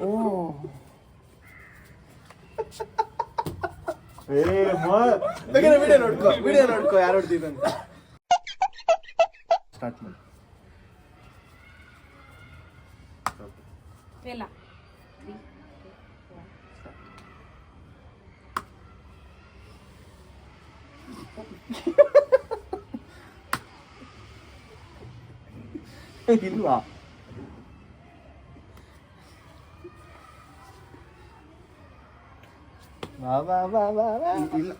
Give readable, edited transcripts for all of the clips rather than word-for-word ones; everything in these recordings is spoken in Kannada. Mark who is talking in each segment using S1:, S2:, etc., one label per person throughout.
S1: ಓ
S2: ವಿಡಿಯೋ ನೋಡ್ಕೋ ಯಾರು ಹೊಡ್ದಿದ್ದು ಅಂತ. ಸ್ಟಾರ್ಟ್ ಮಾಡಿ.
S1: ಇಲ್ಲ
S2: ಇಲ್ವಾ? ಇಲ್ಲ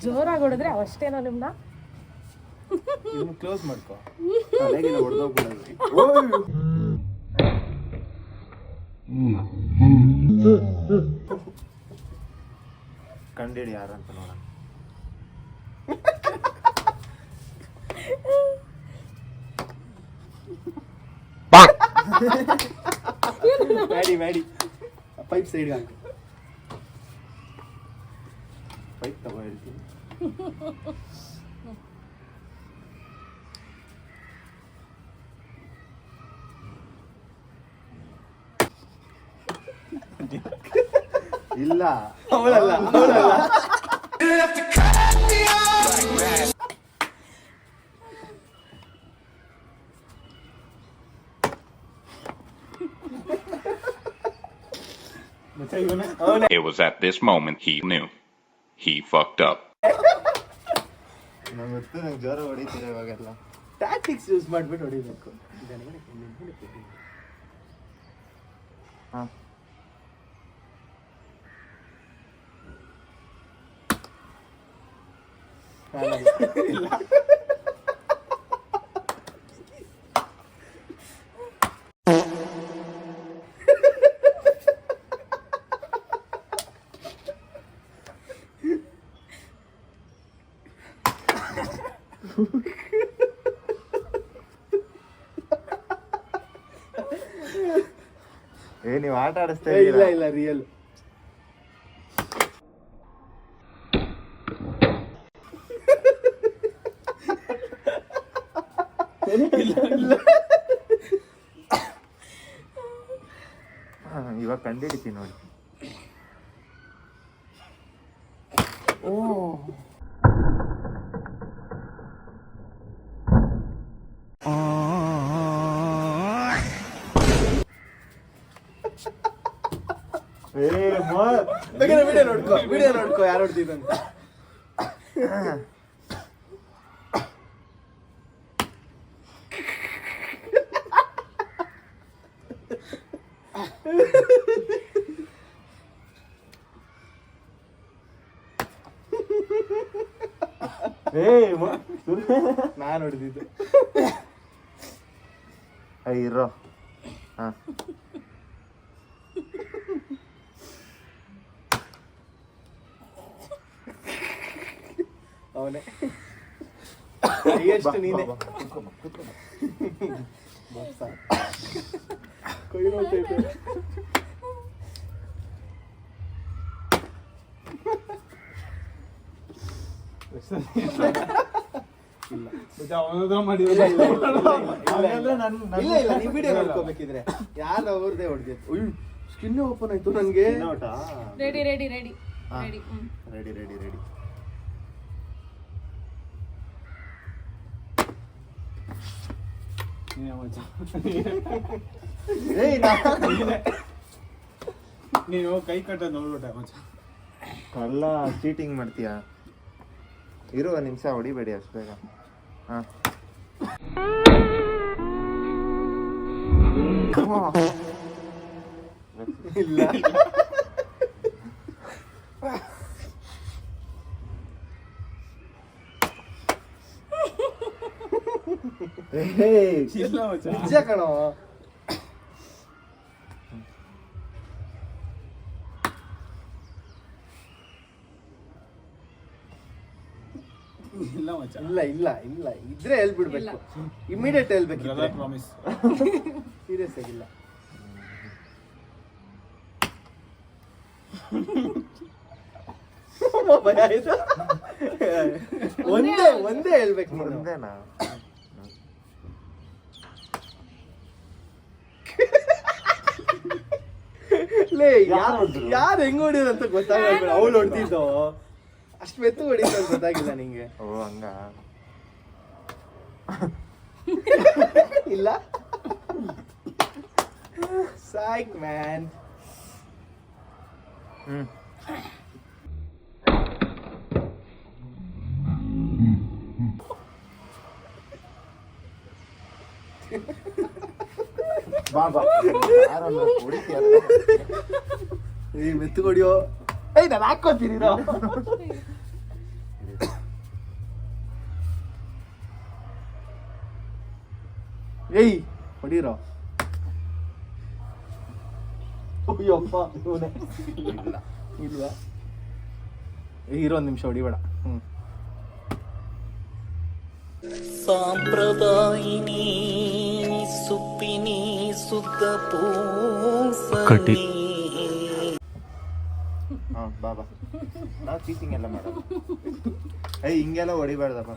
S1: ಜೋರಾಗಿ ಹೊಡೆದ್ರೆ ಅವಷ್ಟೇನೋ ನಿಮ್ನ
S2: ಕ್ಲೋಸ್ ಮಾಡ್ಕೋ. ಕಂಡಿಡಿ ಯಾರಂತ ನೋಡೋಣ. ಬ್ಯಾಡಿ ಪೈಪ್ ಸೈಡ್ ಹಾಕು. ಪೈಪ್ ತಗೋ ಹೇಳ್ತೀನಿ. ಇಲ್ಲ ಅವಳಲ್ಲ.
S3: It was at this moment he knew. He fucked up.
S2: ನಂಗೆ ಗೊತ್ತು, ನಂಗೆ ಜ್ವರ ಹೊಡಿತೀರ ಇವಾಗೆಲ್ಲ. ಟ್ಯಾಕ್ಟಿಕ್ಸ್ ಯೂಸ್ ಮಾಡ್ಬಿಟ್ಟು ಹೊಡಿಬೇಕು. ಹಾಂ ನೀವು ಆಟ ಆಡಿಸ್ತಾ ಇಲ್ಲ ರಿಯಲ್. ಇವಾಗ ಕಂಡಿಡಿತೀನಿ ನೋಡಿ.
S1: ಓ
S2: ವಿಡಿಯೋ ನೋಡ್ಕೋ ಯಾರು ಹೊಡ್ದಿದ್ದು ಅಂತ. ನಾನು ಹೊಡೆದಿದ್ದು. ಇರೋ ಹಾ ಅವನೇ ಎಷ್ಟು ನೀನೆ ಕೊಯ್ ನೋಡ್ತೈತೆ. ಇಲ್ಲ ನೀವು ವಿಡಿಯೋ ನೋಡ್ಕೋಬೇಕಿದ್ರೆ ಯಾರು ಅವ್ರದೇ ಹೊಡೆದಿತ್ತು. ಸ್ಕಿನ್ ಓಪನ್ ಆಯ್ತು ನನ್ಗೆ.
S1: Ready ready ready
S2: ready ready ready.
S4: ನೀನು ಕೈ ಕಟ್ಟ ನೋಡ್ಬಿಟ್ಟೆ ಮಚ್ಚ.
S2: ಅಲ್ಲ ಚೀಟಿಂಗ್ ಮಾಡ್ತೀಯಾ? ಇರುವ ನಿಮಿಷ ಹೊಡಿಬೇಡಿ ಅಷ್ಟು ಬೇಗ. ಹಾ ಇಲ್ಲ ನಿಜ ಕಣೋ.
S4: ಇಲ್ಲ ಮಚ್ಚ.
S2: ಇಲ್ಲ ಇಲ್ಲ ಇಲ್ಲ ಇದ್ರೆ ಹೇಳ್ಬಿಡ್ಬೇಕು. ಇಮಿಡಿಯೇಟ್ ಹೇಳ್ಬೇಕು.
S4: ಪ್ರಾಮಿಸ್.
S2: ಸೀರಿಯಸ್ ಆಗಿಲ್ಲ. ಭಯ ಆಯ್ತು. ಒಂದೇ ಹೇಳ್ಬೇಕು. ಒಂದೇನಾ? ಲೇ ಯಾರು ಹೆಂಗ್ ಹೊಡಿಯೋದು ಅಂತ ಗೊತ್ತಾಗಲ್ಲ. ಅವಳು ಹೊಡ್ತಿದ್ದು ಅಷ್ಟು ಮೆತ್ತು ಹೊಡಿತು ಅಂತ ಗೊತ್ತಾಗಿಲ್ಲ ನಿಂಗೆ.
S5: ಓ ಹಂಗ
S2: ಇಲ್ಲ ಸಾಯ್ಕ್ ಮ್ಯಾನ್.
S5: ಬಾ ಯಾರನ್ನ ಹೊಡಿತೀಯ
S2: ಈ ಮೆತ್ತು ಹೊಡಿಯೋ. ಏಯ್ ನಾನು ಹಾಕೋತೀನಿ ಏಯ್ ಹೊಡೀರೋ. ಅಯ್ಯಪ್ಪ ಇವನೇ
S5: ಇಲ್ಲ
S2: ಇಲ್ವಾ? ಇರೋ ಒಂದು ನಿಮಿಷ ಹೊಡಿಬೇಡ.
S6: ಸಾಂಪ್ರದಾಯಿನಿ ಸುಪ್ಪಿನಿ ಸುತ್ತ ಪೂಸನಿ.
S5: ಹಾ ಬಾ ನಾವು ಚೀಟಿಂಗ್ ಎಲ್ಲ ಮಾಡೋದು. ಹಿಂಗೆಲ್ಲ ಹೊಡಿಬಾರ್ದಪ್ಪ.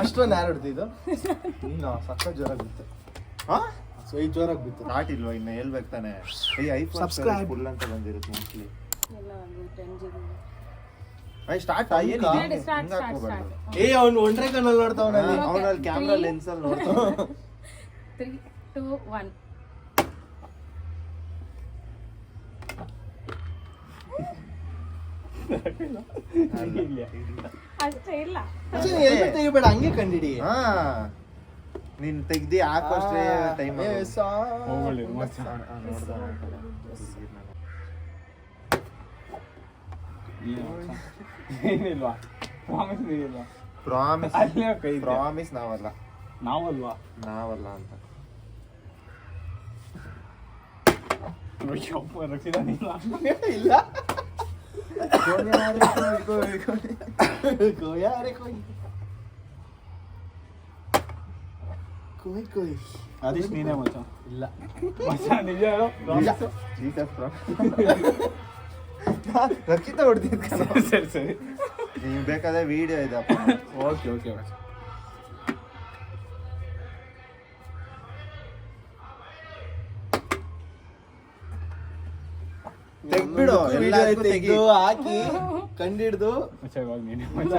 S2: ಅಷ್ಟೊಂದು ಯಾರು ಹೊಡ್ತಿದ್ದು? ನೀನು ಸಕ್ಕ ಜೋರಾಗಿ ಬಿತ್ತು.
S5: ಹಾ
S2: ಸೊ ಈ ಜೋರಾಗಿ ಬಿತ್ತು.
S5: ಸ್ಟಾರ್ಟ್ ಇಲ್ವಾ ಇನ್ನು ಹೇಳ್ಬೇಕು ತಾನೆ. IPhone
S2: Subscribe.
S5: ಫುಲ್ ಅಂತ ಬಂದಿರುತ್ತೆ ಮೋಸ್ಟ್ಲಿ.
S1: ಎಲ್ಲ ಒಂದು 10 GB.
S5: ಸ್ಟಾರ್ಟ್ ಏನು
S1: Ready, start, start, start.
S2: ಏ ಅವ್ನು ಒಂಡ್ರೆ ಕಣ್ಣಲ್ಲಿ ನೋಡ್ತಾವನಲ್ಲಿ.
S1: Okay,
S5: ಅವನಲ್ಲಿ ಕ್ಯಾಮ್ರಾ
S1: 3,
S5: ಲೆನ್ಸ್ ಅಲ್ಲಿ ನೋಡ್ತಾವ.
S1: 3, 2, 1. ಅಷ್ಟೇ ಇಲ್ಲ.
S2: ತೆಗಿಬೇಡ, ಹಂಗೆ ಕಂಡಿಡಿ.
S5: ಹಾ ನೀನ್ ತೆಗ್ದಿ ಹಾಕೋಷ್ಟೇ ಟೈಮ್.
S4: ಹೋಗ್ಲಿ ಮಚ್ಚ. ಏನಿಲ್ವಾ ಪ್ರಾಮಿಸ್ ನೀನಿಲ್ವಾ?
S5: ಪ್ರಾಮಿಸ್
S4: ಅಲ್ಲೇ ಕೈ ಇದೆ.
S5: ಪ್ರಾಮಿಸ್ ನಾವಲ್ಲ
S4: ನಾವಲ್ವಾ?
S5: ನಾವಲ್ಲ ಅಂತ.
S4: ಅಯ್ಯಪ್ಪ ರಕ್ಷಿತ ನೀನು
S2: ಇಲ್ಲ ಕೋಯಾರೆ ಕೋಯ್ ಕೋಯ್ ಕೋಯ್.
S4: ಅದೀಶ್ ನೀನೇ ಮಚ್ಚ.
S2: ಇಲ್ಲ
S4: ಮಚ್ಚ ನಿಜ ಹೇಳು. promise?
S5: ಜೀಸಸ್ ರಕ್ಷಿತ ಹೊಡ್ತಿದ್ದ.
S4: ಸರಿ ಸರಿ
S5: ನೀವು ಬೇಕಾದ್ರೆ ವಿಡಿಯೋ ಇದಪ್ಪ.
S4: ಓಕೆ ಓಕೆ ಮಚ್ಚ.
S5: ತೆಗ್ಬಿಡು ಎಲ್ಲ
S2: ತೆಗೆದು ಹಾಕಿ ಕಂಡಿಡ್ದು
S4: ಮಚ್ಚ ಇವಾಗ ನೀನೇ ಮಚ್ಚ.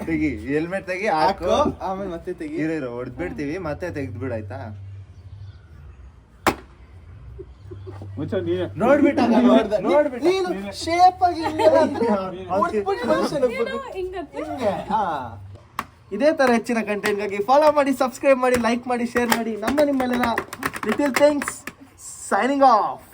S5: ತೆಗಿ ಹೆಲ್ಮೆಟ್ ತೆಗಿ
S2: ಹಾಕೋ,
S5: ಹಾಕೋ.
S2: ಆಮೇಲೆ ಮತ್ತೆ ತೆಗಿ.
S5: ಇರೋ ಹೊಡ್ದ್ಬಿಡ್ತೀವಿ ಮತ್ತೆ ತೆಗ್ದ್ಬಿಡು ಆಯ್ತಾ.
S4: ಮಚ್ಚ ನೀನೇ
S5: ನೋಡ್ಬಿಟ್ಟು ನೋಡ್ಬಿಟ್ಟು
S2: ನೀನು ಶೇಪ್ ಆಗಿ ಹಿಂಗೆಲ್ಲ ಅಂದ್ರೆ ಒಟ್ಬಿಟ್ಟು ಮನುಷ್ಯನಿಗೆ
S1: ಏನೋ
S2: ಬಿಟ್ಟು
S1: ಹಿಂಗತ್ತೆ.
S2: ಹಿಂಗೆ. ಹಾ. ಇದೇ ತರ ಹೆಚ್ಚಿನ ಕಂಟೆಂಟ್ಗಾಗಿ ಫಾಲೋ ಮಾಡಿ, ಸಬ್ಸ್ಕ್ರೈಬ್ ಮಾಡಿ, ಲೈಕ್ ಮಾಡಿ, ಶೇರ್ ಮಾಡಿ. ನಿಮ್ಮೆಲ್ಲ ಲಿಟಲ್ ಥಿಂಗ್ಸ್ ಸೈನಿಂಗ್ ಆಫ್.